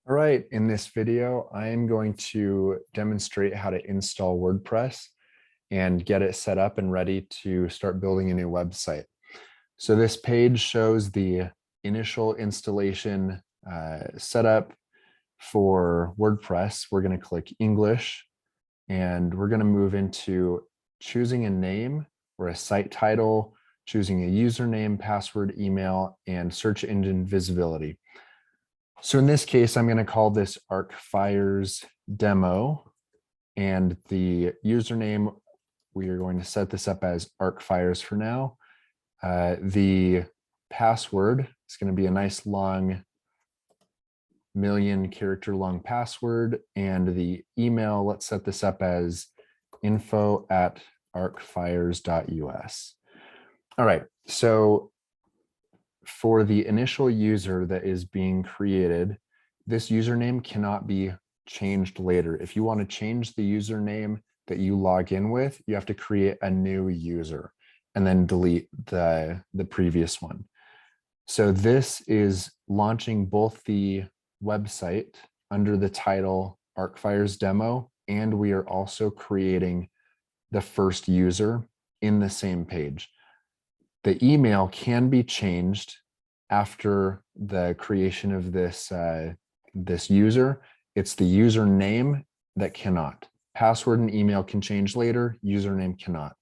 All right, in this video, I am going to demonstrate how to install WordPress and get it set up and ready to start building a new website. So this page shows the initial installation setup for WordPress. We're going to click English and we're going to move into choosing a name or a site title, choosing a username, password, email, and search engine visibility. So in this case, I'm going to call this ArcFires demo, and the username, we are going to set this up as ArcFires for now. The password is going to be a nice long 1,000,000-character long password, and the email, let's set this up as info@arcfires.us. All right, so for the initial user that is being created, this username cannot be changed later. If you want to change the username that you log in with, you have to create a new user and then delete the previous one. So this is launching both the website under the title ArcFires Demo, and we are also creating the first user in the same page. The email can be changed after the creation of this, this user. It's the username that cannot. Password and email can change later, username cannot.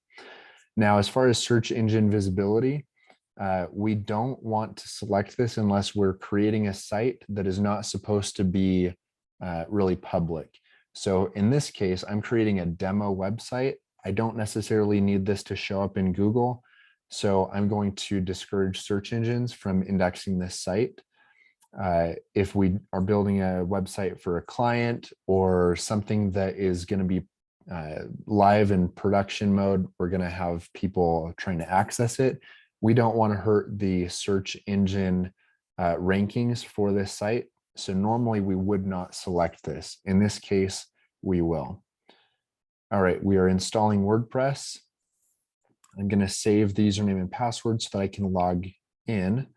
Now, as far as search engine visibility, we don't want to select this unless we're creating a site that is not supposed to be really public. So in this case, I'm creating a demo website. I don't necessarily need this to show up in Google. So I'm going to discourage search engines from indexing this site. If we are building a website for a client or something that is going to be live in production mode, we're going to have people trying to access it. We don't want to hurt the search engine rankings for this site. So normally we would not select this. In this case, we will. All right, we are installing WordPress. I'm going to save the username and password so that I can log in.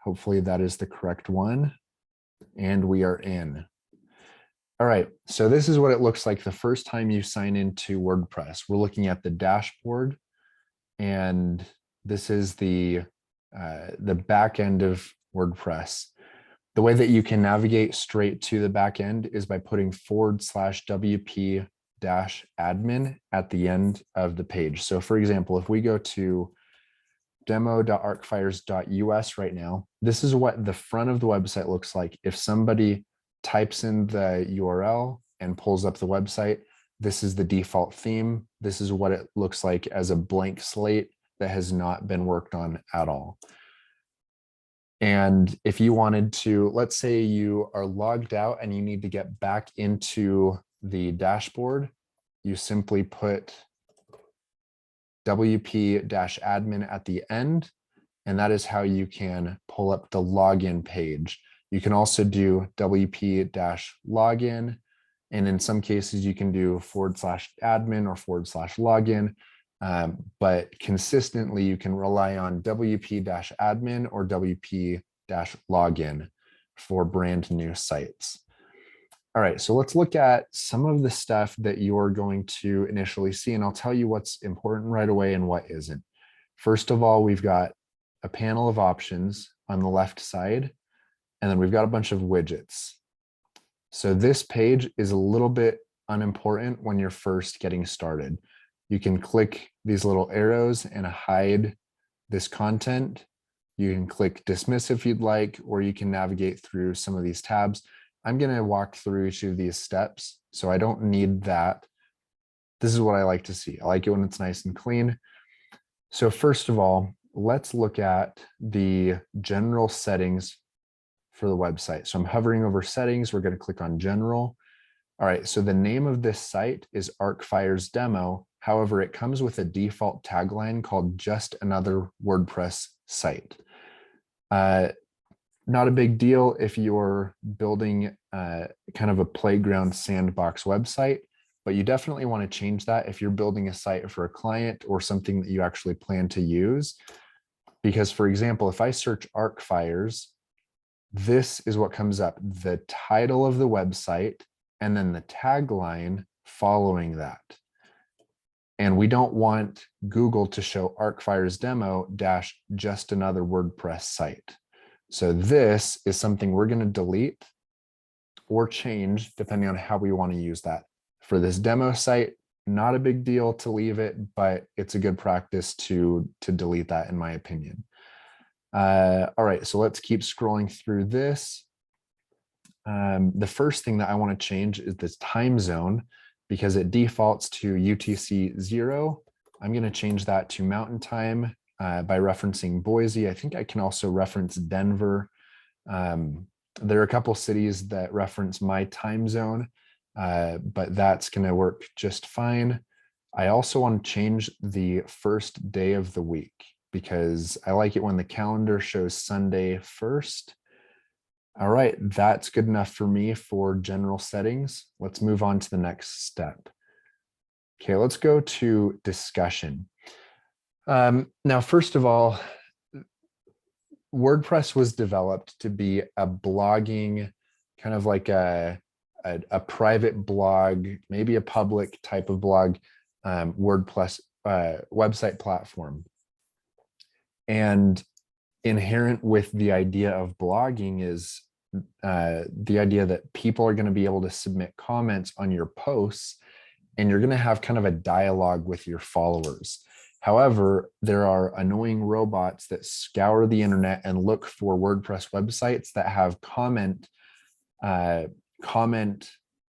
Hopefully that is the correct one. And we are in. All right, so this is what it looks like the first time you sign into WordPress. We're looking at the dashboard, and this is the back end of WordPress. The way that you can navigate straight to the back end is by putting /WP -admin at the end of the page. So for example, if we go to demo.arcfires.us right now, this is what the front of the website looks like. If somebody types in the URL and pulls up the website, this is the default theme. This is what it looks like as a blank slate that has not been worked on at all. And if you wanted to, let's say you are logged out and you need to get back into the dashboard, you simply put WP-admin at the end, and that is how you can pull up the login page. You can also do WP-login, and in some cases you can do /admin or /login, but consistently you can rely on WP-admin or WP-login for brand new sites. All right, so let's look at some of the stuff that you're going to initially see, and I'll tell you what's important right away and what isn't. First of all, we've got a panel of options on the left side, and then we've got a bunch of widgets. So this page is a little bit unimportant when you're first getting started. You can click these little arrows and hide this content. You can click dismiss if you'd like, or you can navigate through some of these tabs. I'm going to walk through each of these steps, so I don't need that. This is what I like to see. I like it when it's nice and clean. So first of all, let's look at the general settings for the website. So I'm hovering over settings. We're going to click on general. All right, so the name of this site is ArcFires Demo. However, it comes with a default tagline called just another WordPress site. Not a big deal if you're building kind of a playground sandbox website, but you definitely want to change that if you're building a site for a client or something that you actually plan to use. Because for example, if I search ArcFires, this is what comes up: the title of the website and then the tagline following that. And we don't want Google to show Arcfire's demo dash just another WordPress site. So this is something we're going to delete or change depending on how we want to use that. For this demo site, not a big deal to leave it, but it's a good practice to delete that, in my opinion. All right, so let's keep scrolling through this. The first thing that I want to change is this time zone, because it defaults to UTC 0. I'm going to change that to Mountain Time by referencing Boise. I think I can also reference Denver. There are a couple cities that reference my time zone, but that's going to work just fine. I also want to change the first day of the week, because I like it when the calendar shows Sunday first. All right, that's good enough for me for general settings. Let's move on to the next step. Okay, let's go to discussion. Now, first of all, WordPress was developed to be a blogging, kind of like a private blog, maybe a public type of blog, WordPress website platform. And inherent with the idea of blogging is the idea that people are going to be able to submit comments on your posts, and you're going to have kind of a dialogue with your followers. However, there are annoying robots that scour the internet and look for WordPress websites that have comment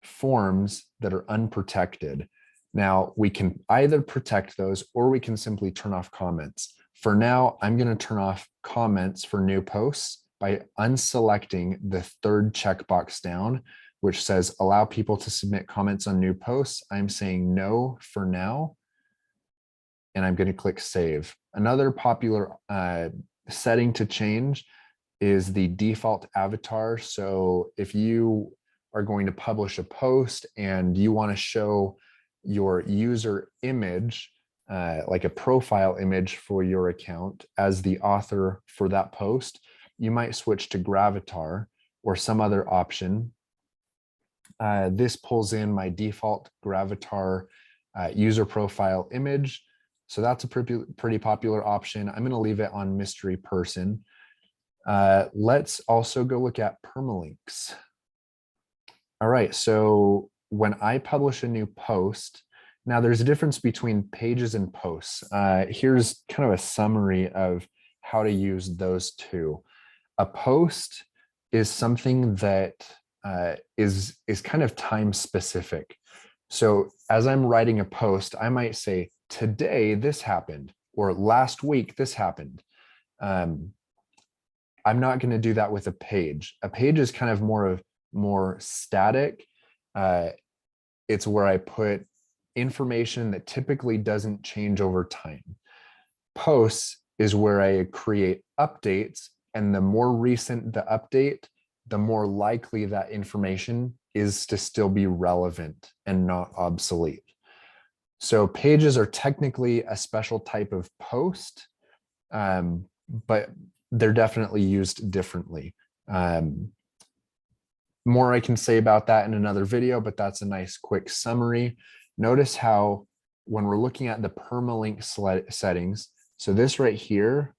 forms that are unprotected. Now, we can either protect those or we can simply turn off comments. For now, I'm going to turn off comments for new posts by unselecting the third checkbox down, which says allow people to submit comments on new posts. I'm saying no for now, and I'm going to click save. Another popular setting to change is the default avatar. So if you are going to publish a post and you want to show your user image, like a profile image for your account as the author for that post, you might switch to Gravatar or some other option. This pulls in my default Gravatar user profile image. So that's a pretty popular option. I'm going to leave it on mystery person. Let's also go look at permalinks. All right, so when I publish a new post, now there's a difference between pages and posts. Here's kind of a summary of how to use those two. A post is something that is kind of time specific. So as I'm writing a post, I might say, today this happened, or last week this happened. I'm not going to do that with a page. A page is kind of more static. It's where I put information that typically doesn't change over time. Posts is where I create updates, and the more recent the update, the more likely that information is to still be relevant and not obsolete. So pages are technically a special type of post, but they're definitely used differently. More I can say about that in another video, but that's a nice quick summary. Notice how when we're looking at the permalink settings, so this right here,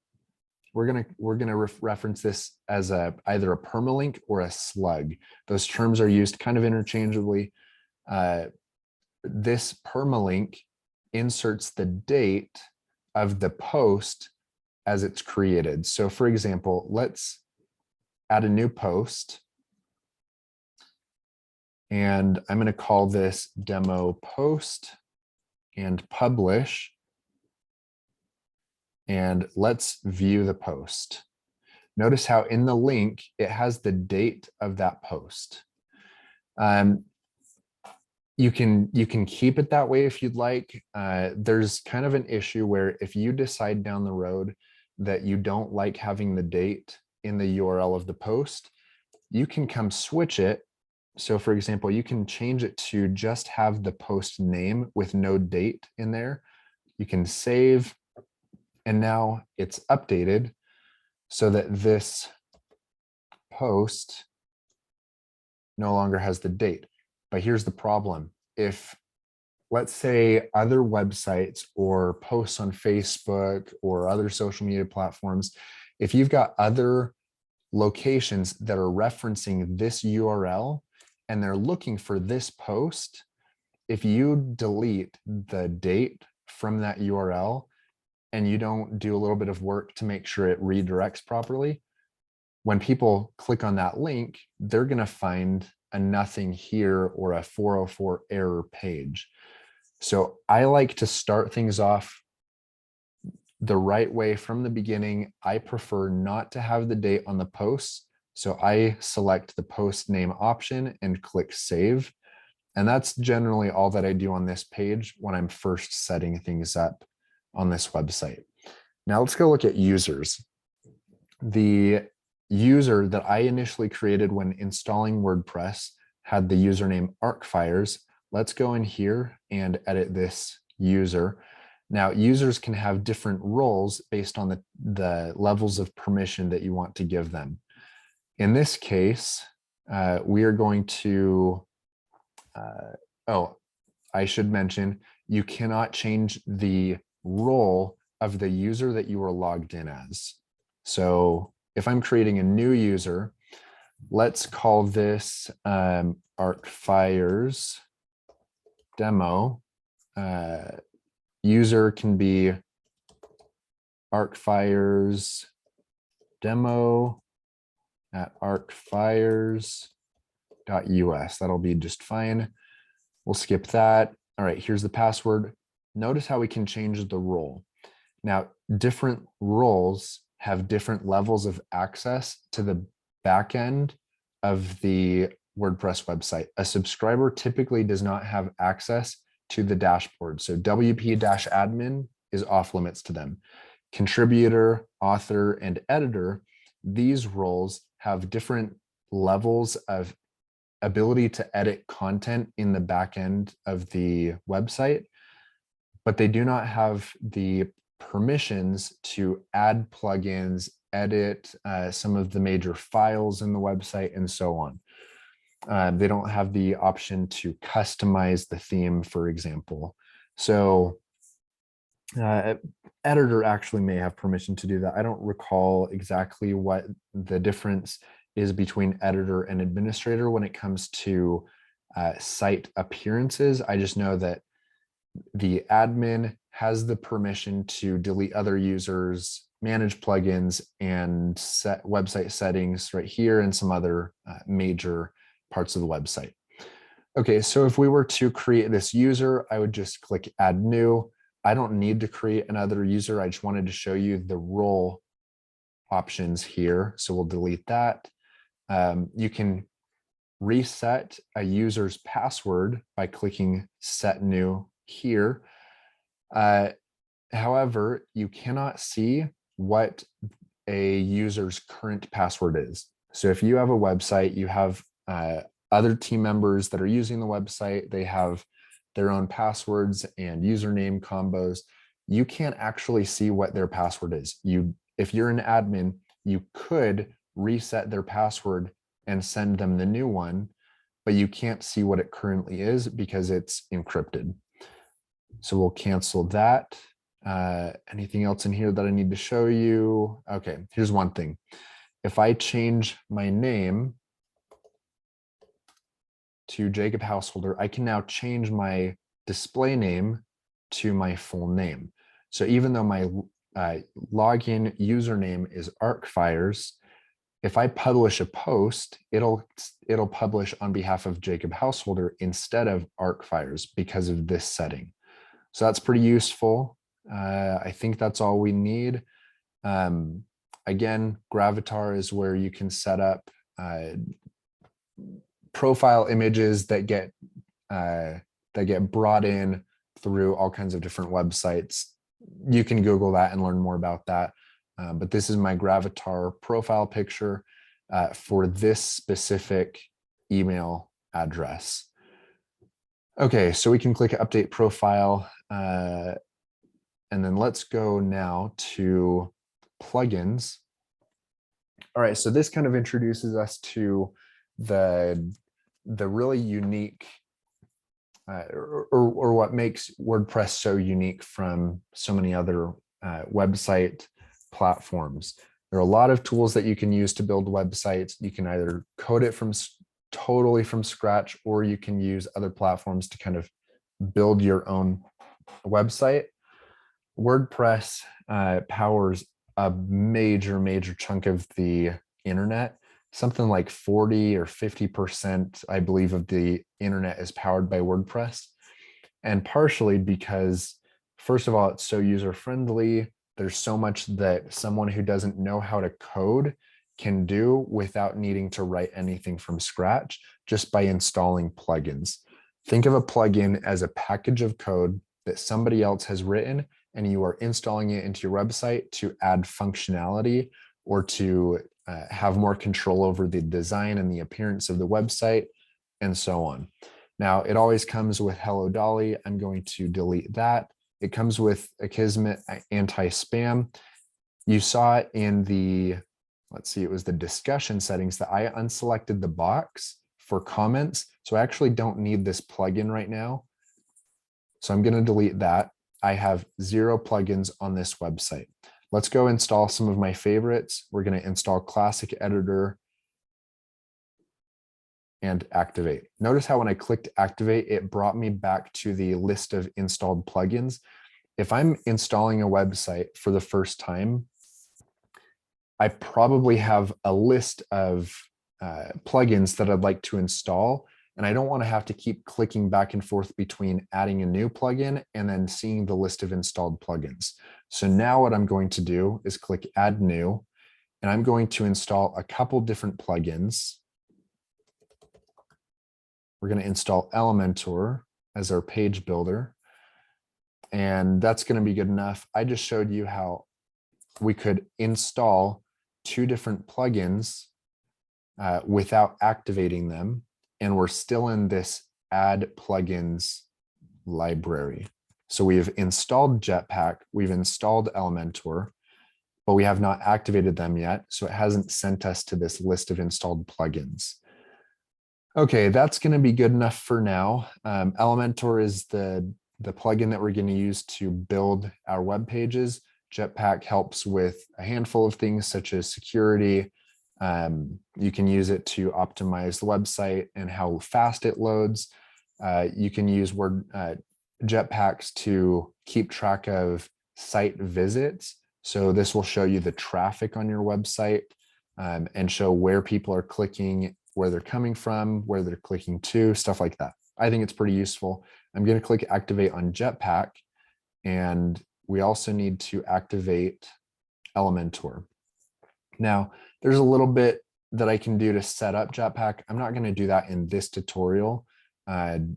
we're gonna reference this as either a permalink or a slug. Those terms are used kind of interchangeably. This permalink inserts the date of the post as it's created. So for example, let's add a new post. And I'm going to call this demo post and publish. And let's view the post. Notice how in the link, it has the date of that post. You can keep it that way if you'd like. There's kind of an issue where if you decide down the road that you don't like having the date in the URL of the post, you can come switch it. So for example, you can change it to just have the post name with no date in there. You can save, and now it's updated so that this post no longer has the date. But here's the problem. If, let's say, other websites or posts on Facebook or other social media platforms, if you've got other locations that are referencing this URL and they're looking for this post, if you delete the date from that URL and you don't do a little bit of work to make sure it redirects properly, when people click on that link, they're going to find a nothing here or a 404 error page. So I like to start things off the right way from the beginning. I prefer not to have the date on the posts. So I select the post name option and click save. And that's generally all that I do on this page when I'm first setting things up on this website. Now let's go look at users. The user that I initially created when installing WordPress had the username ArcFires. Let's go in here and edit this user. Now, users can have different roles based on the levels of permission that you want to give them. In this case, we are going to, I should mention, you cannot change the role of the user that you are logged in as. So if I'm creating a new user, let's call this ArcFires demo. User can be ArcFires demo at arcfires.us. That'll be just fine. We'll skip that. All right, here's the password. Notice how we can change the role. Now, different roles have different levels of access to the back end of the WordPress website. A subscriber typically does not have access to the dashboard. So WP-admin is off limits to them. Contributor, author, and editor, these roles have different levels of ability to edit content in the back end of the website, but they do not have the permissions to add plugins, edit some of the major files in the website, and so on. They don't have the option to customize the theme, for example. So editor actually may have permission to do that. I don't recall exactly what the difference is between editor and administrator when it comes to site appearances. I just know that the admin has the permission to delete other users, manage plugins, and set website settings right here, and some other major parts of the website. Okay, so if we were to create this user, I would just click add new. I don't need to create another user. I just wanted to show you the role options here. So we'll delete that. You can reset a user's password by clicking set new here. However, you cannot see what a user's current password is. So if you have a website, you have other team members that are using the website, they have their own passwords and username combos. You can't actually see what their password is. If you're an admin, you could reset their password and send them the new one, but you can't see what it currently is because it's encrypted. So we'll cancel that. Anything else in here that I need to show you? Okay, here's one thing. If I change my name to Jacob Householder, I can now change my display name to my full name. So even though my login username is ArcFires, if I publish a post, it'll publish on behalf of Jacob Householder instead of ArcFires because of this setting. So that's pretty useful. I think that's all we need. Again, Gravatar is where you can set up profile images that get brought in through all kinds of different websites. You can Google that and learn more about that. But this is my Gravatar profile picture for this specific email address. Okay, so we can click update profile. And then let's go now to plugins. All right, so this kind of introduces us to the really unique or what makes WordPress so unique from so many other website platforms. There are a lot of tools that you can use to build websites. You can either code it from totally from scratch, or you can use other platforms to kind of build your own website. WordPress powers a major chunk of the internet. Something like 40 or 50%, I believe, of the internet is powered by WordPress. And partially because, first of all, it's so user-friendly. There's so much that someone who doesn't know how to code can do without needing to write anything from scratch, just by installing plugins. Think of a plugin as a package of code that somebody else has written, and you are installing it into your website to add functionality or to have more control over the design and the appearance of the website, and so on. Now, it always comes with Hello Dolly. I'm going to delete that. It comes with Akismet anti-spam. You saw it in the, let's see, it was the discussion settings that I unselected the box for comments. So I actually don't need this plugin right now. So I'm going to delete that. I have 0 plugins on this website. Let's go install some of my favorites. We're going to install Classic Editor and activate. Notice how when I clicked activate, it brought me back to the list of installed plugins. If I'm installing a website for the first time, I probably have a list of plugins that I'd like to install, and I don't want to have to keep clicking back and forth between adding a new plugin and then seeing the list of installed plugins. So now what I'm going to do is click Add New, and I'm going to install a couple different plugins. We're going to install Elementor as our page builder, and that's going to be good enough. I just showed you how we could install 2 different plugins without activating them, and we're still in this Add Plugins library. So we've installed Jetpack, we've installed Elementor, but we have not activated them yet, so it hasn't sent us to this list of installed plugins. Okay, that's going to be good enough for now. Elementor is the plugin that we're going to use to build our web pages. Jetpack helps with a handful of things such as security. You can use it to optimize the website and how fast it loads. You can use Jetpacks to keep track of site visits. So this will show you the traffic on your website and show where people are clicking, where they're coming from, where they're clicking to, stuff like that. I think it's pretty useful. I'm going to click activate on Jetpack, and we also need to activate Elementor. Now, there's a little bit that I can do to set up Jetpack. I'm not going to do that in this tutorial, and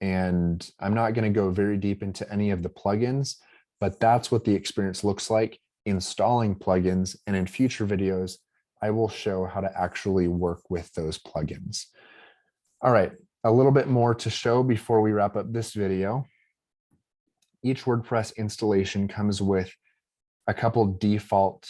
I'm not going to go very deep into any of the plugins, but that's what the experience looks like installing plugins. And in future videos, I will show how to actually work with those plugins. All right, a little bit more to show before we wrap up this video. Each WordPress installation comes with a couple default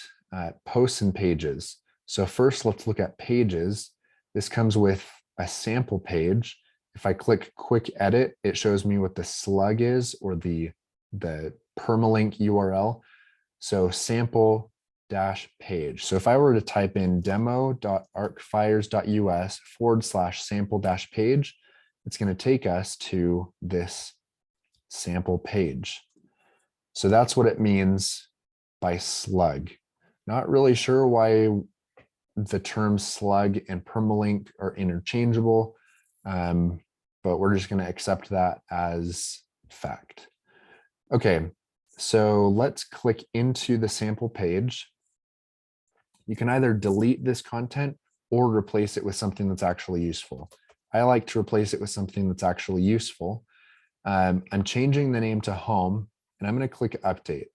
posts and pages. So first, let's look at pages. This comes with a sample page. If I click quick edit, it shows me what the slug is, or the permalink URL. So sample-page. So if I were to type in demo.arcfires.us/sample-page, it's going to take us to this sample page. So that's what it means by slug. Not really sure why the terms slug and permalink are interchangeable, but we're just going to accept that as fact. Okay, so let's click into the sample page. You can either delete this content or replace it with something that's actually useful. I like to replace it with something that's actually useful. I'm changing the name to home, and I'm going to click update.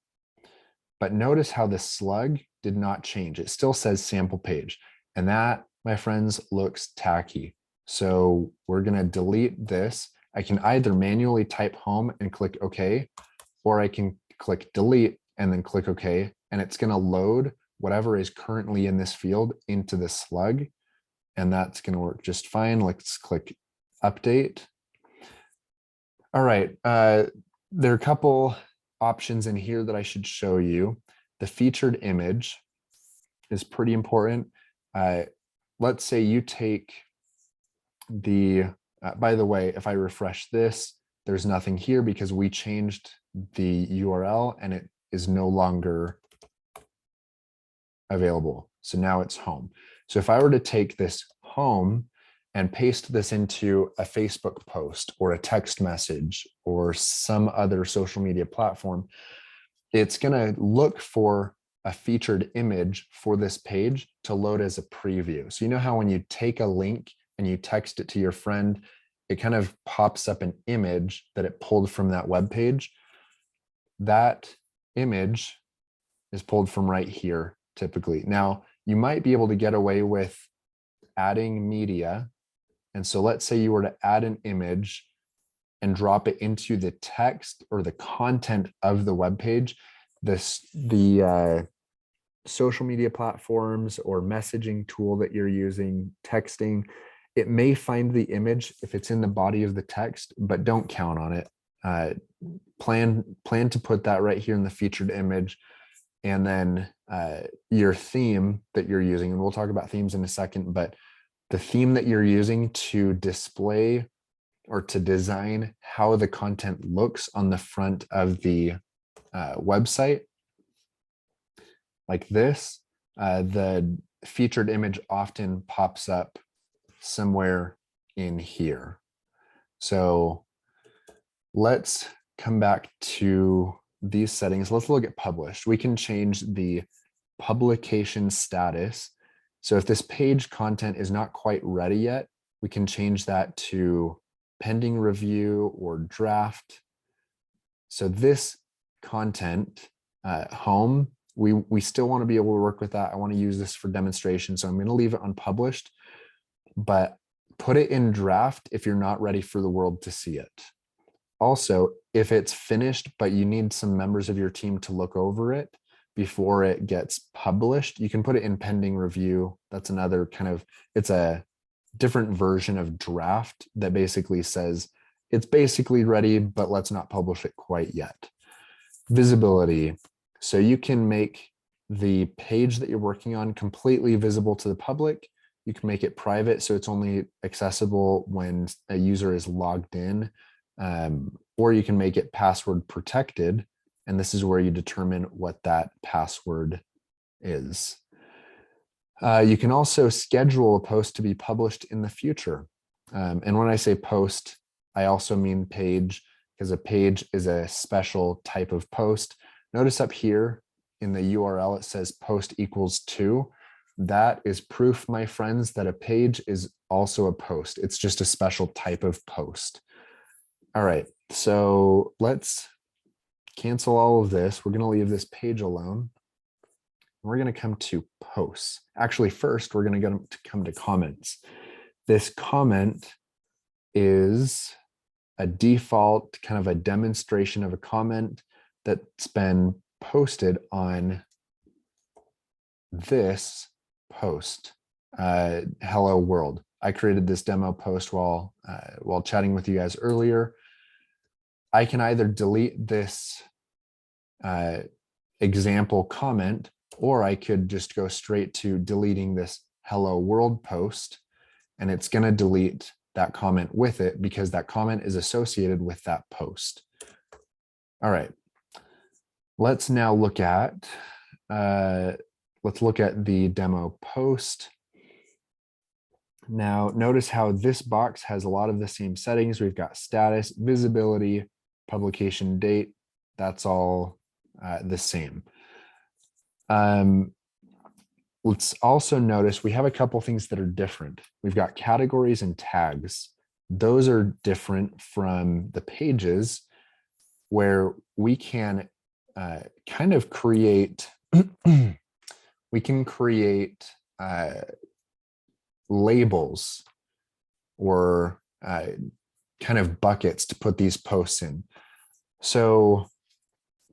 But notice how the slug did not change. It still says sample page, and that, my friends, looks tacky. So we're going to delete this. I can either manually type home and click OK, or I can click delete and then click OK, and it's going to load whatever is currently in this field into the slug, and that's going to work just fine. Let's click update. All right, there are a couple options in here that I should show you. The featured image is pretty important. Let's say you take the, by the way, if I refresh this, there's nothing here because we changed the URL and it is no longer available. So now it's home. So if I were to take this home and paste this into a Facebook post or a text message or some other social media platform, it's going to look for a featured image for this page to load as a preview. So you know how when you take a link and you text it to your friend, it kind of pops up an image that it pulled from that web page. That image is pulled from right here typically. Now, you might be able to get away with adding media. And so let's say you were to add an image and drop it into the text or the content of the web page. The social media platforms or messaging tool that you're using, texting, it may find the image if it's in the body of the text, but don't count on it. Plan to put that right here in the featured image. And then your theme that you're using, and we'll talk about themes in a second, but the theme that you're using to display or to design how the content looks on the front of the website, like this, the featured image often pops up somewhere in here. So let's come back to these settings. Let's look at published. We can change the publication status. So if this page content is not quite ready yet, we can change that to pending review or draft. So this content, home, we still want to be able to work with that. I want to use this for demonstration. So I'm going to leave it unpublished, but put it in draft if you're not ready for the world to see it. Also, if it's finished, but you need some members of your team to look over it before it gets published, you can put it in pending review. That's another kind of, it's a different version of draft that basically says it's basically ready, but let's not publish it quite yet. Visibility. So you can make the page that you're working on completely visible to the public. You can make it private, so it's only accessible when a user is logged in, or you can make it password protected. And this is where you determine what that password is. You can also schedule a post to be published in the future. And when I say post, I also mean page, because a page is a special type of post. Notice up here in the URL, it says post equals to. That is proof, my friends, that a page is also a post. It's just a special type of post. All right, so let's cancel all of this. We're going to leave this page alone. We're going to come to posts. Actually, first, we're going to come to comments. This comment is a default kind of a demonstration of a comment that's been posted on this post, hello world. I created this demo post while chatting with you guys earlier. I can either delete this example comment, or I could just go straight to deleting this hello world post, and it's going to delete that comment with it because that comment is associated with that post. All right, let's now look at the demo post. Now, notice how this box has a lot of the same settings. We've got status, visibility, publication date. That's all the same. Let's also notice we have a couple things that are different. We've got categories and tags. Those are different from the pages, where we can kind of create, we can create labels or kind of buckets to put these posts in. So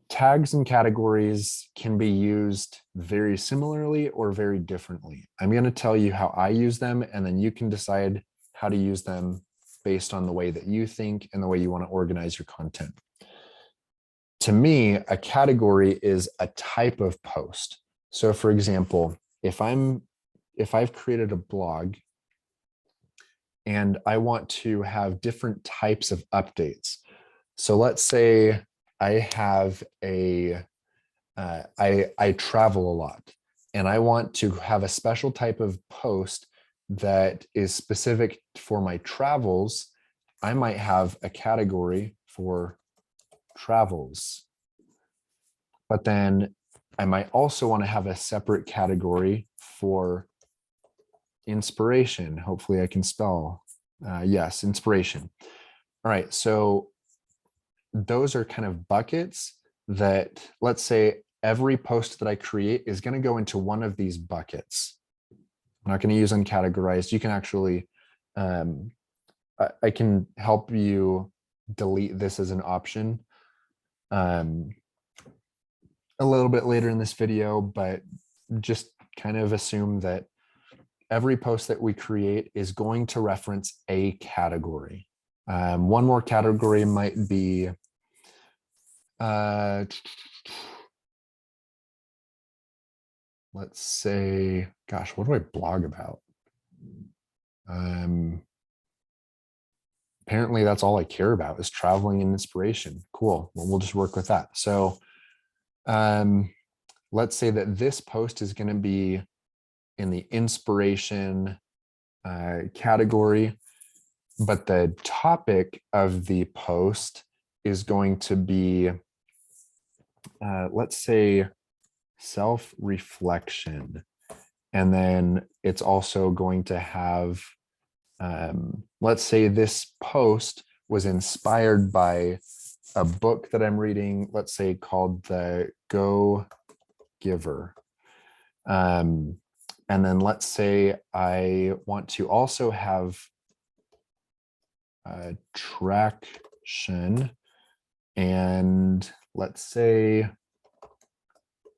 tags and categories can be used very similarly or very differently. I'm going to tell you how I use them, and then you can decide how to use them based on the way that you think and the way you want to organize your content. To me, a category is a type of post. So for example, if I've created a blog and I want to have different types of updates. So let's say I have I travel a lot and I want to have a special type of post that is specific for my travels. I might have a category for travels, but then I might also want to have a separate category for inspiration. Hopefully I can spell. Yes, inspiration. All right, so those are kind of buckets that, let's say every post that I create is going to go into one of these buckets. I'm not going to use uncategorized. You can actually, I can help you delete this as an option a little bit later in this video, but just kind of assume that every post that we create is going to reference a category. One more category might be, let's say, gosh, what do I blog about? Apparently that's all I care about is traveling and inspiration. Cool, well, we'll just work with that. So let's say that this post is going to be in the inspiration category, but the topic of the post is going to be, let's say, self-reflection. And then it's also going to have, let's say this post was inspired by a book that I'm reading, let's say called The Go Giver. And then let's say I want to also have traction and let's say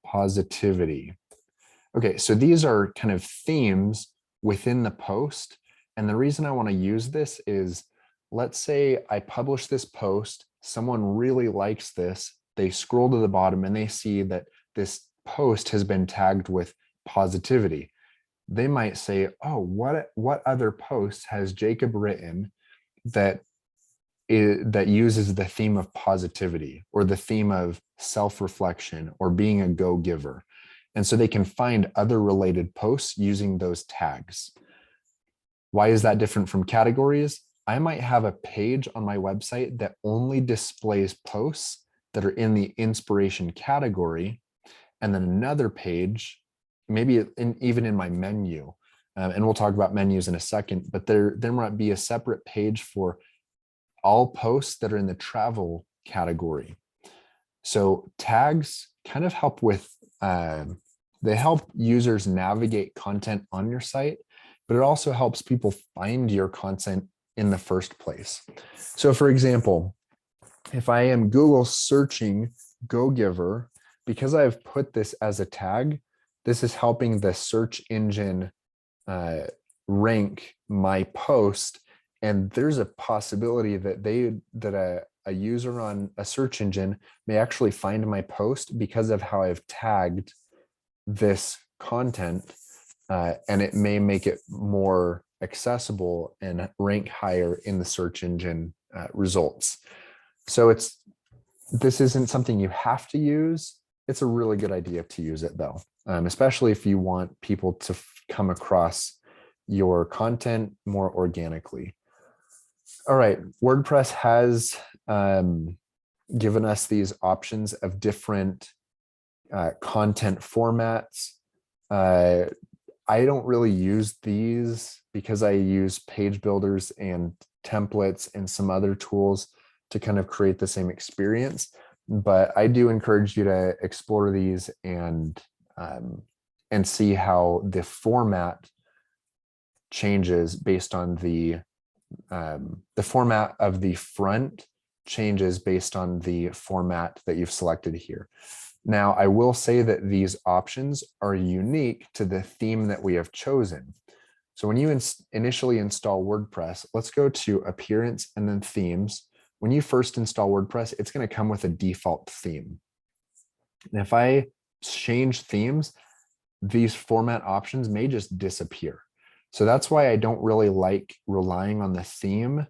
positivity. Okay, so these are kind of themes within the post. And the reason I want to use this is, let's say I publish this post, someone really likes this, they scroll to the bottom and they see that this post has been tagged with positivity. They might say, oh, what other posts has Jacob written that uses the theme of positivity or the theme of self-reflection or being a go-giver? And so they can find other related posts using those tags. Why is that different from categories? I might have a page on my website that only displays posts that are in the inspiration category, and then another page, maybe even in my menu, and we'll talk about menus in a second, but there might be a separate page for all posts that are in the travel category. So tags kind of help with, they help users navigate content on your site, but it also helps people find your content in the first place. So for example, if I am Google searching Go Giver, because I've put this as a tag, this is helping the search engine rank my post. And there's a possibility that a user on a search engine may actually find my post because of how I've tagged this content, and it may make it more accessible and rank higher in the search engine results. So this isn't something you have to use. It's a really good idea to use it though, especially if you want people to come across your content more organically. All right, WordPress has given us these options of different content formats. I don't really use these because I use page builders and templates and some other tools to kind of create the same experience. But I do encourage you to explore these and see how the format changes based on the format of the front changes based on the format that you've selected here. Now, I will say that these options are unique to the theme that we have chosen. So when you initially install WordPress, let's go to Appearance and then Themes. When you first install WordPress, it's going to come with a default theme. And if I change themes, these format options may just disappear. So that's why I don't really like relying on the theme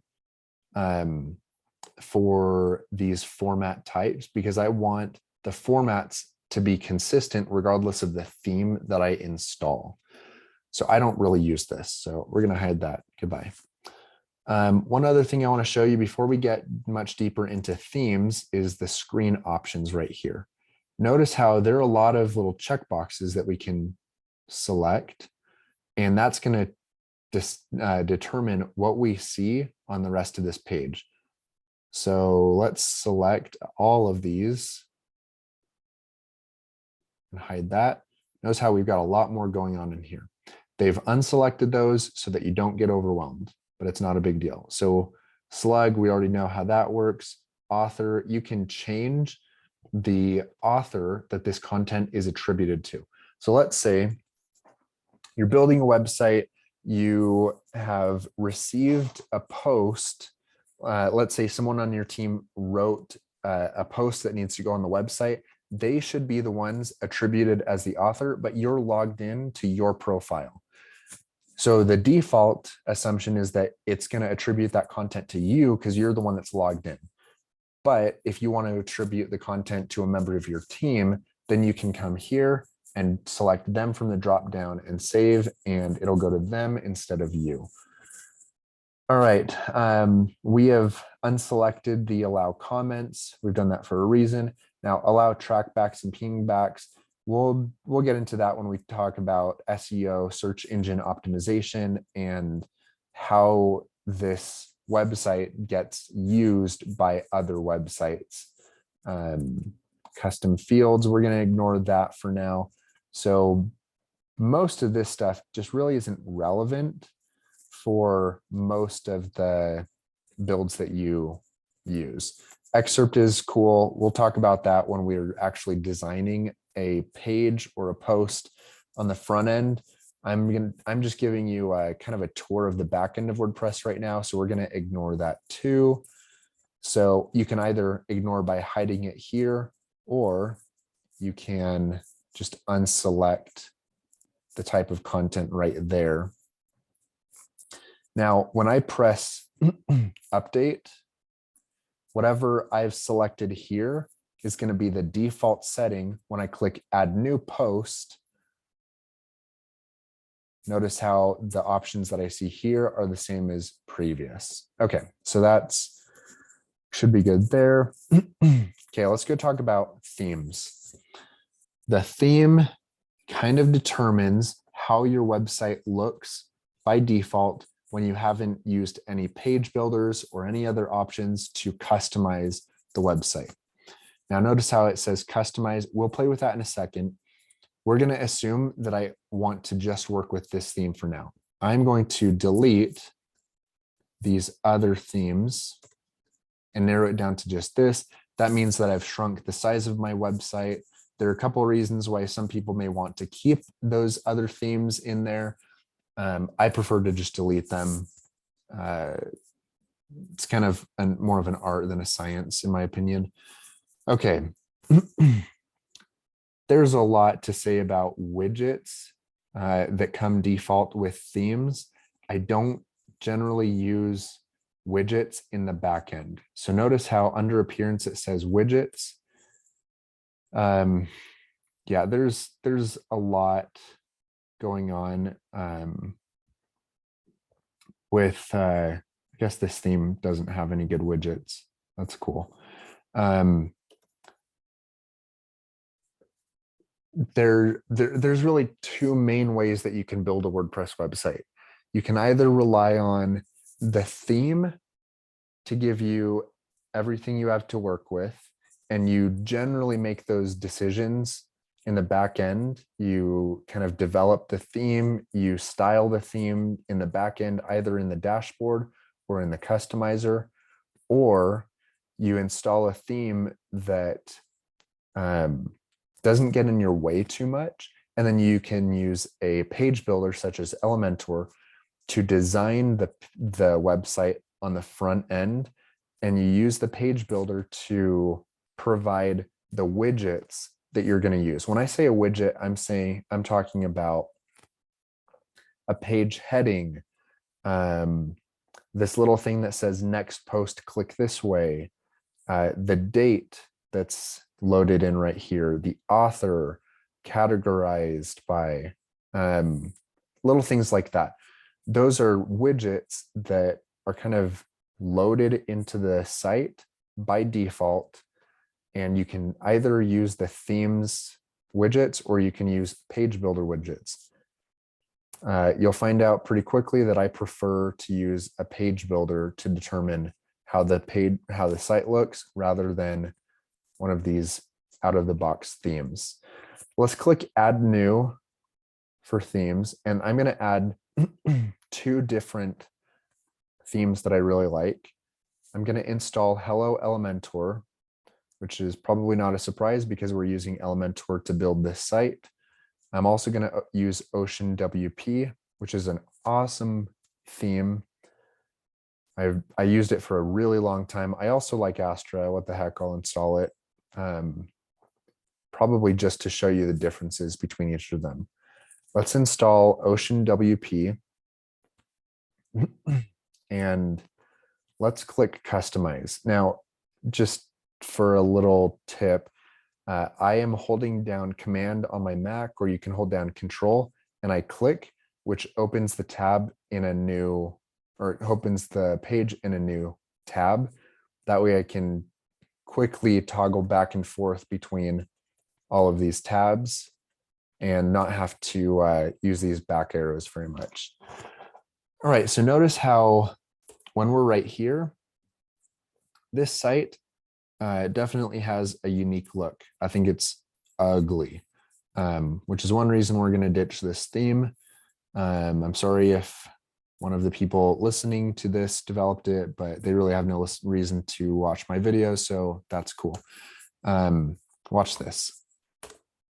for these format types, because I want the formats to be consistent regardless of the theme that I install. So I don't really use this. So we're going to hide that. Goodbye. One other thing I want to show you before we get much deeper into themes is the screen options right here. Notice how there are a lot of little checkboxes that we can select, and that's going to determine what we see on the rest of this page. So let's select all of these and hide that. Notice how we've got a lot more going on in here. They've unselected those so that you don't get overwhelmed, but it's not a big deal. So slug, we already know how that works. Author, you can change the author that this content is attributed to. So let's say you're building a website, you have received a post. Let's say someone on your team wrote a post that needs to go on the website. They should be the ones attributed as the author, but you're logged in to your profile. So the default assumption is that it's going to attribute that content to you because you're the one that's logged in. But if you want to attribute the content to a member of your team, then you can come here and select them from the drop down and save, and it'll go to them instead of you. All right, we have unselected the allow comments. We've done that for a reason. Now allow trackbacks and pingbacks. We'll get into that when we talk about SEO, search engine optimization, and how this website gets used by other websites. Custom fields, we're going to ignore that for now. So most of this stuff just really isn't relevant for most of the builds that you use. Excerpt is cool. We'll talk about that when we're actually designing a page or a post on the front end. I'm just giving you a kind of a tour of the back end of WordPress right now. So we're going to ignore that too. So you can either ignore by hiding it here, or you can just unselect the type of content right there. Now, when I press update, whatever I've selected here is going to be the default setting when I click add new post. Notice how the options that I see here are the same as previous. Okay, so that's should be good there. Okay, let's go talk about themes. The theme kind of determines how your website looks by default when you haven't used any page builders or any other options to customize the website. Now notice how it says customize. We'll play with that in a second. We're going to assume that I want to just work with this theme for now. I'm going to delete these other themes and narrow it down to just this. That means that I've shrunk the size of my website. There are a couple of reasons why some people may want to keep those other themes in there. I prefer to just delete them. It's kind of more of an art than a science, in my opinion. Okay. There's a lot to say about widgets that come default with themes. I don't generally use widgets in the back end. So notice how under appearance it says widgets. Yeah, there's a lot going on with I guess this theme doesn't have any good widgets. That's cool. There's really two main ways that you can build a WordPress website. You can either rely on the theme to give you everything you have to work with, and you generally make those decisions in the back end. You kind of develop the theme, you style the theme in the back end, either in the dashboard or in the customizer, or you install a theme that doesn't get in your way too much. And then you can use a page builder such as Elementor to design the website on the front end. And you use the page builder to provide the widgets that you're going to use. When I say a widget, I'm talking about a page heading, this little thing that says next post, click this way, the date that's loaded in right here, the author categorized by, little things like that. Those are widgets that are kind of loaded into the site by default. And you can either use the themes widgets or you can use page builder widgets. You'll find out pretty quickly that I prefer to use a page builder to determine how the site looks rather than one of these out of the box themes. Let's click add new for themes. And I'm going to add 2 different themes that I really like. I'm going to install Hello Elementor, which is probably not a surprise because we're using Elementor to build this site. I'm also going to use Ocean WP, which is an awesome theme. I used it for a really long time. I also like Astra. What the heck, I'll install it. Probably just to show you the differences between each of them. Let's install Ocean WP. And let's click customize. Now, just for a little tip, I am holding down Command on my Mac, or you can hold down Control, and I click, which opens the tab in a new, or opens the page in a new tab. That way I can quickly toggle back and forth between all of these tabs and not have to use these back arrows very much. All right, so notice how when we're right here, this site definitely has a unique look. I think it's ugly, which is one reason we're going to ditch this theme. I'm sorry if one of the people listening to this developed it, but they really have no reason to watch my videos, so that's cool. Watch this.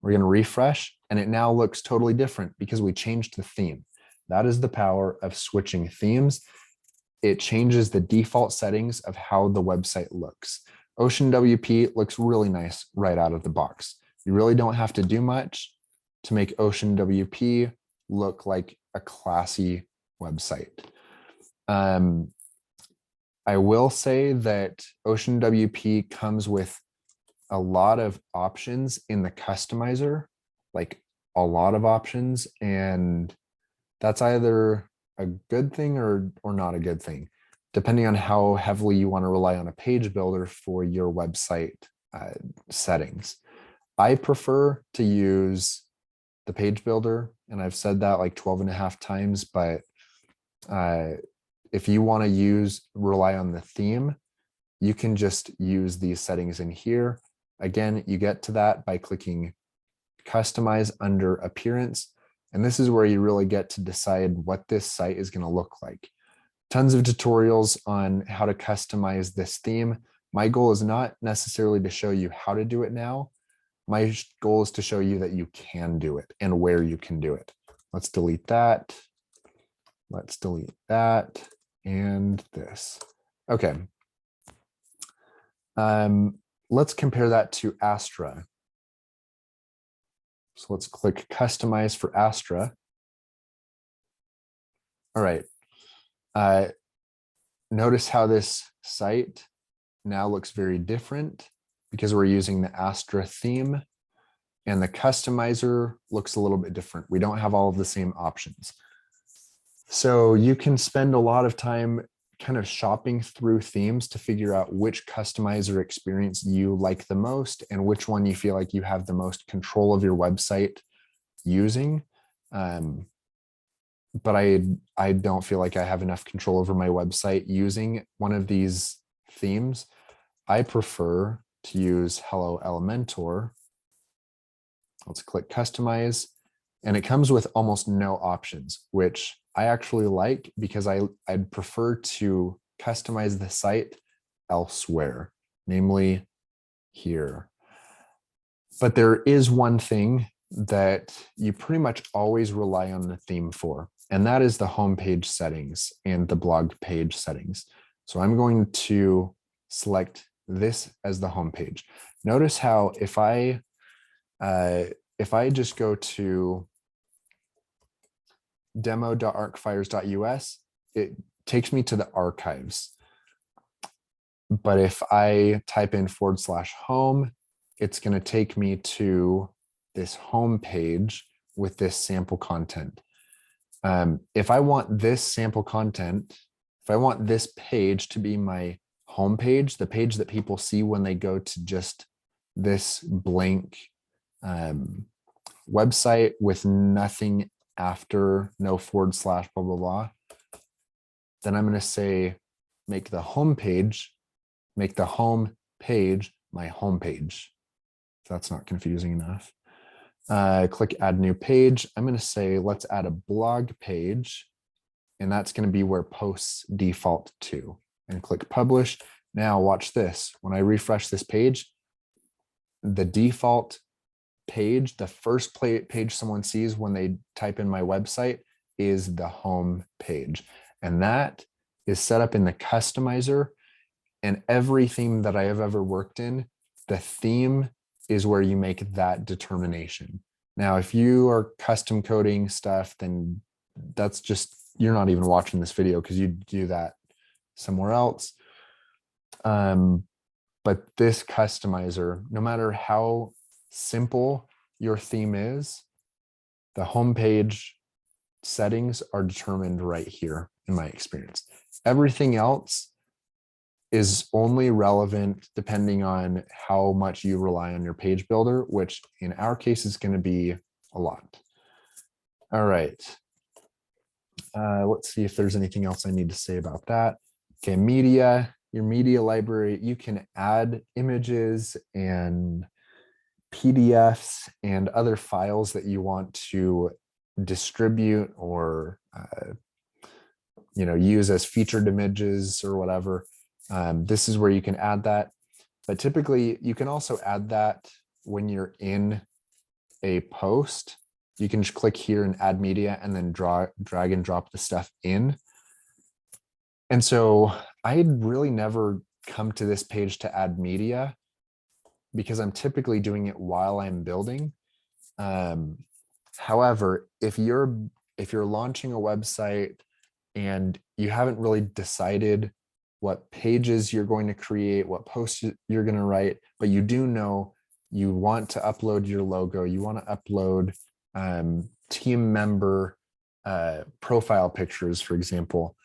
We're going to refresh, and it now looks totally different because we changed the theme. That is the power of switching themes. It changes the default settings of how the website looks. Ocean WP looks really nice right out of the box. You really don't have to do much to make Ocean WP look like a classy website. I will say that Ocean WP comes with a lot of options in the customizer, like a lot of options, and that's either a good thing or not a good thing, depending on how heavily you want to rely on a page builder for your website settings. I prefer to use the page builder, and I've said that like 12.5 times, but if you want to rely on the theme, you can just use these settings in here. Again, you get to that by clicking customize under appearance. And this is where you really get to decide what this site is going to look like. Tons of tutorials on how to customize this theme. My goal is not necessarily to show you how to do it now. My goal is to show you that you can do it and where you can do it. Let's delete that. Let's delete that and this. Okay. Let's compare that to Astra. So let's click customize for Astra. All right. Notice how this site now looks very different because we're using the Astra theme, and the customizer looks a little bit different. We don't have all of the same options. So you can spend a lot of time kind of shopping through themes to figure out which customizer experience you like the most and which one you feel like you have the most control of your website using. But I don't feel like I have enough control over my website using one of these themes. I prefer to use Hello Elementor. Let's click customize, and it comes with almost no options, which I actually like because I'd prefer to customize the site elsewhere. namely here. But there is one thing that you pretty much always rely on the theme for, and that is the homepage settings and the blog page settings. So I'm going to select this as the homepage. Notice how if I just go to demo.arcfires.us, it takes me to the archives. But if I type in /home, it's going to take me to this home page with this sample content. If I want this sample content, if I want this page to be my home page, the page that people see when they go to just this blank website with nothing after, no / blah, blah, blah, then I'm going to say, make the home page my home page. If that's not confusing enough. Click add new page. I'm going to say, let's add a blog page. And that's going to be where posts default to. And click publish. Now watch this. When I refresh this page, the default page, the first page someone sees when they type in my website is the home page. And that is set up in the customizer. And every theme that I have ever worked in, the theme is where you make that determination. Now, if you are custom coding stuff, then that's just, you're not even watching this video because you do that somewhere else. But this customizer, no matter how simple your theme is, the homepage settings are determined right here in my experience. Everything else is only relevant depending on how much you rely on your page builder, which in our case is going to be a lot. All right. Let's see if there's anything else I need to say about that. Okay, media, your media library, you can add images and PDFs and other files that you want to distribute or use as featured images or whatever. This is where you can add that. But typically, you can also add that when you're in a post. You can just click here and add media and then drag and drop the stuff in. And so I had really never come to this page to add media because I'm typically doing it while I'm building. However, if you're launching a website and you haven't really decided what pages you're going to create, what posts you're going to write, but you do know you want to upload your logo, you want to upload team member profile pictures, for example,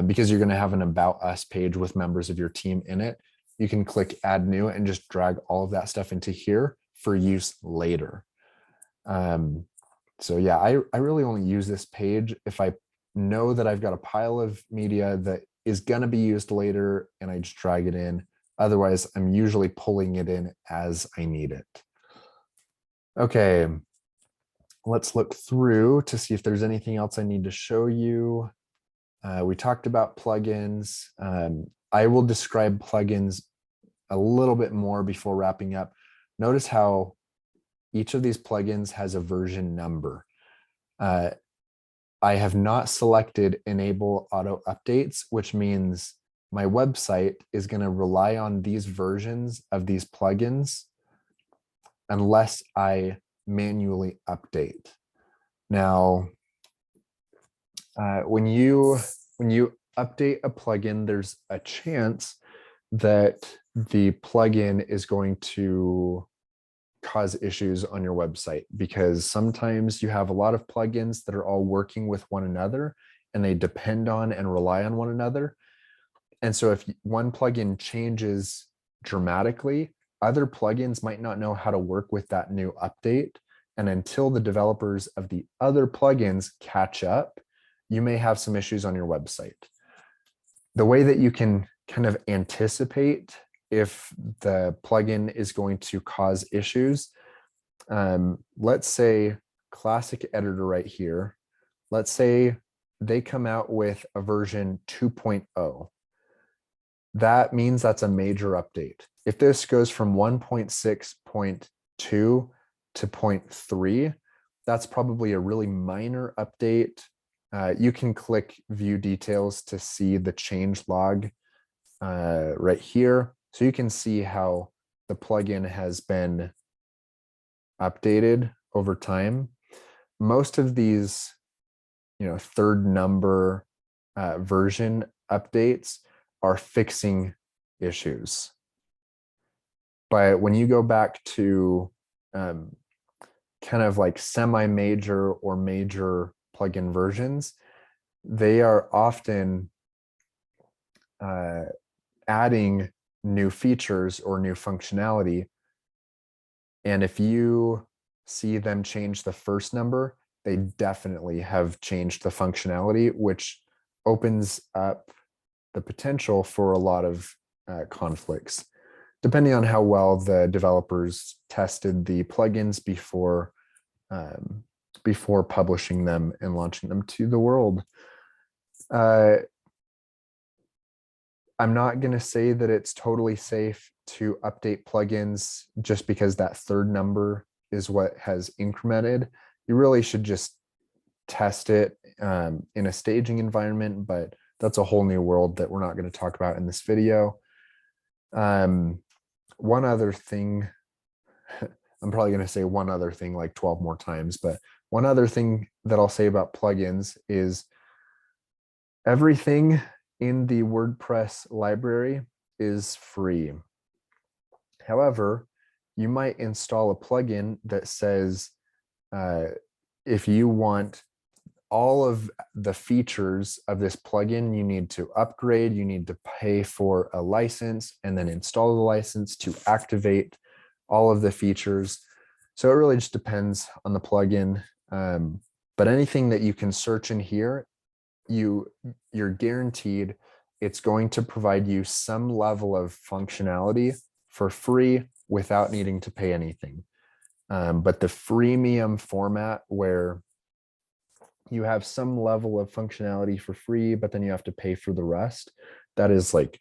because you're going to have an About Us page with members of your team in it, you can click Add New and just drag all of that stuff into here for use later. So yeah, I really only use this page if I know that I've got a pile of media that is going to be used later and I just drag it in. Otherwise, I'm usually pulling it in as I need it. Okay, let's look through to see if there's anything else I need to show you. We talked about plugins. I will describe plugins a little bit more before wrapping up. Notice how each of these plugins has a version number. I have not selected enable auto updates, which means my website is going to rely on these versions of these plugins unless I manually update. Now, when you update a plugin, there's a chance that the plugin is going to cause issues on your website, because sometimes you have a lot of plugins that are all working with one another and they depend on and rely on one another. And so if one plugin changes dramatically, other plugins might not know how to work with that new update. And until the developers of the other plugins catch up, you may have some issues on your website. The way that you can kind of anticipate if the plugin is going to cause issues, let's say classic editor right here, let's say they come out with a version 2.0. that means that's a major update. If this goes from 1.6.2 to 0.3, that's probably a really minor update. You can click view details to see the change log right here. So you can see how the plugin has been updated over time. Most of these, third number version updates are fixing issues. But when you go back to kind of like semi-major or major plugin versions, they are often adding new features or new functionality. And if you see them change the first number, they definitely have changed the functionality, which opens up the potential for a lot of conflicts, depending on how well the developers tested the plugins before publishing them and launching them to the world. I'm not going to say that it's totally safe to update plugins just because that third number is what has incremented. You really should just test it in a staging environment, but that's a whole new world that we're not going to talk about in this video. One other thing, I'm probably going to say one other thing like 12 more times, but one other thing that I'll say about plugins is everything in the WordPress library is free. However, you might install a plugin that says if you want all of the features of this plugin, you need to upgrade, you need to pay for a license and then install the license to activate all of the features. So it really just depends on the plugin. But anything that you can search in here, you're guaranteed it's going to provide you some level of functionality for free without needing to pay anything. But the freemium format where you have some level of functionality for free, but then you have to pay for the rest, that is like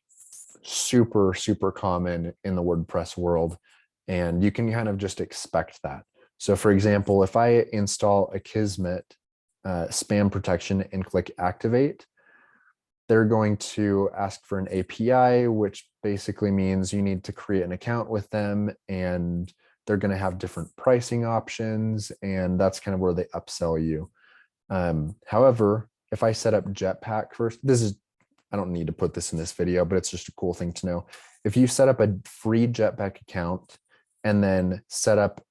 super, super common in the WordPress world. And you can kind of just expect that. So for example, if I install Akismet spam protection and click activate, they're going to ask for an API, which basically means you need to create an account with them, and they're going to have different pricing options, and that's kind of where they upsell you. However, if I set up Jetpack first, I don't need to put this in this video, but it's just a cool thing to know. If you set up a free Jetpack account and then set up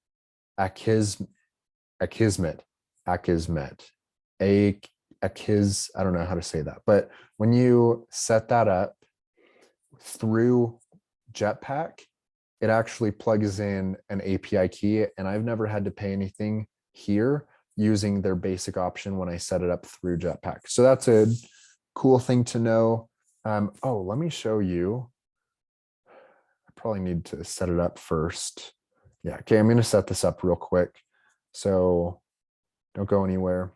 Akismet, I don't know how to say that, but when you set that up through Jetpack, it actually plugs in an API key, and I've never had to pay anything here using their basic option when I set it up through Jetpack. So that's a cool thing to know. Let me show you. I probably need to set it up first. Yeah, okay, I'm going to set this up real quick. So don't go anywhere.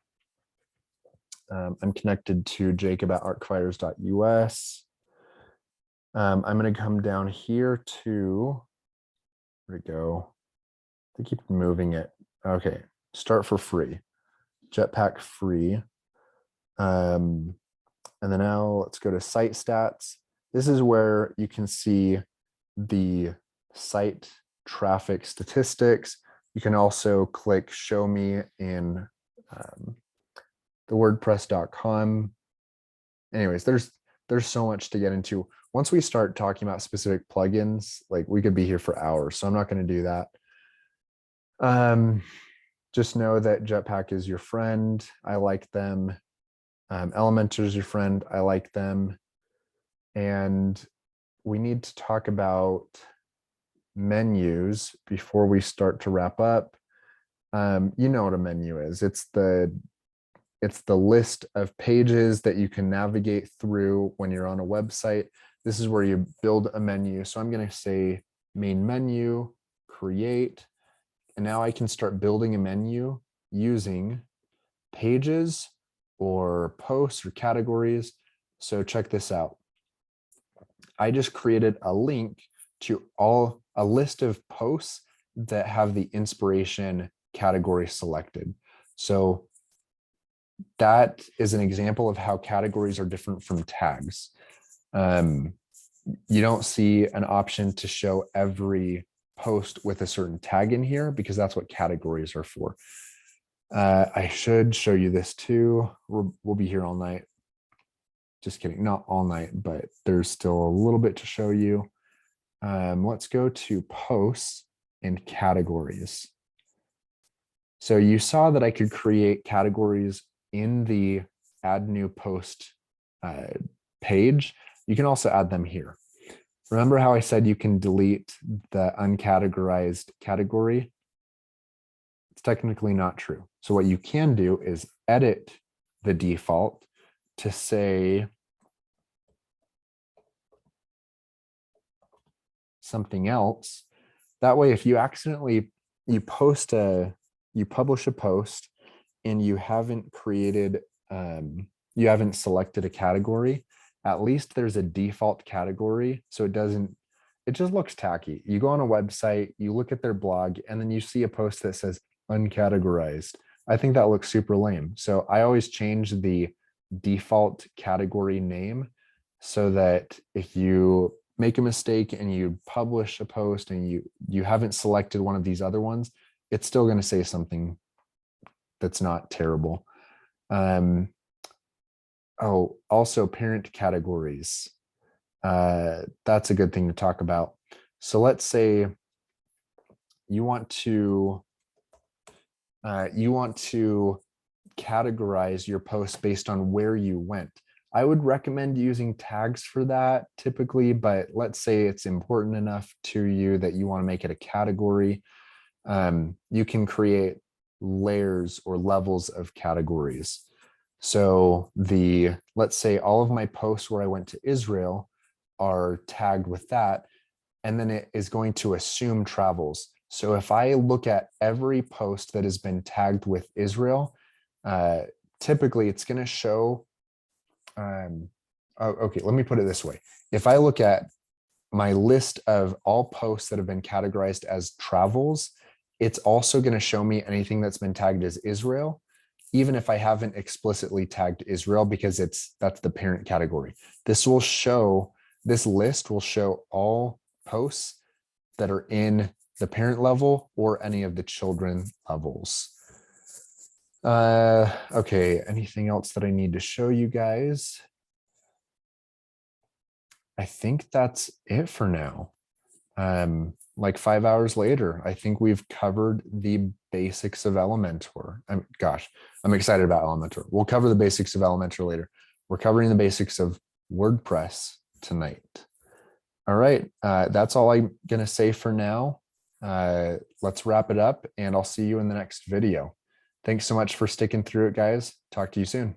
I'm connected to jacob@arcfighters.us. I'm going to come down here to, where'd it go? They keep moving it. Okay, start for free. Jetpack free. And then now let's go to site stats. This is where you can see the site traffic statistics. You can also click show me in the WordPress.com. Anyways, there's so much to get into. Once we start talking about specific plugins, like we could be here for hours, so I'm not going to do that. Just know that Jetpack is your friend. I like them. Elementor is your friend. I like them. And we need to talk about menus before we start to wrap up. You know what a menu is. It's the list of pages that you can navigate through when you're on a website. This is where you build a menu. So I'm going to say main menu, create, and now I can start building a menu using pages or posts or categories. So check this out. I just created a link to a list of posts that have the inspiration category selected. So that is an example of how categories are different from tags. You don't see an option to show every post with a certain tag in here because that's what categories are for. I should show you this too. We'll be here all night. Just kidding, not all night, but there's still a little bit to show you. Let's go to posts and categories. So you saw that I could create categories in the add new post page. You can also add them here. Remember how I said you can delete the uncategorized category? It's technically not true. So what you can do is edit the default to say something else. That way, if you accidentally, you publish a post and you haven't created, you haven't selected a category, at least there's a default category. So it just looks tacky. You go on a website, you look at their blog, and then you see a post that says uncategorized. I think that looks super lame. So I always change the default category name so that if you make a mistake and you publish a post and you haven't selected one of these other ones, it's still going to say something that's not terrible. Oh, also parent categories. That's a good thing to talk about. So let's say you want to categorize your post based on where you went. I would recommend using tags for that typically, but let's say it's important enough to you that you want to make it a category. You can create layers or levels of categories. So let's say all of my posts where I went to Israel are tagged with that, and then it is going to assume travels. So if I look at every post that has been tagged with Israel, typically it's going to show, okay, let me put it this way. If I look at my list of all posts that have been categorized as travels, it's also going to show me anything that's been tagged as Israel, even if I haven't explicitly tagged Israel, because that's the parent category. This list will show all posts that are in the parent level or any of the children levels. Okay, anything else that I need to show you guys? I think that's it for now. Like 5 hours later, I think we've covered the basics of Elementor. I'm excited about Elementor. We'll cover the basics of Elementor later. We're covering the basics of WordPress tonight. All right, that's all I'm going to say for now. Let's wrap it up, and I'll see you in the next video. Thanks so much for sticking through it, guys. Talk to you soon.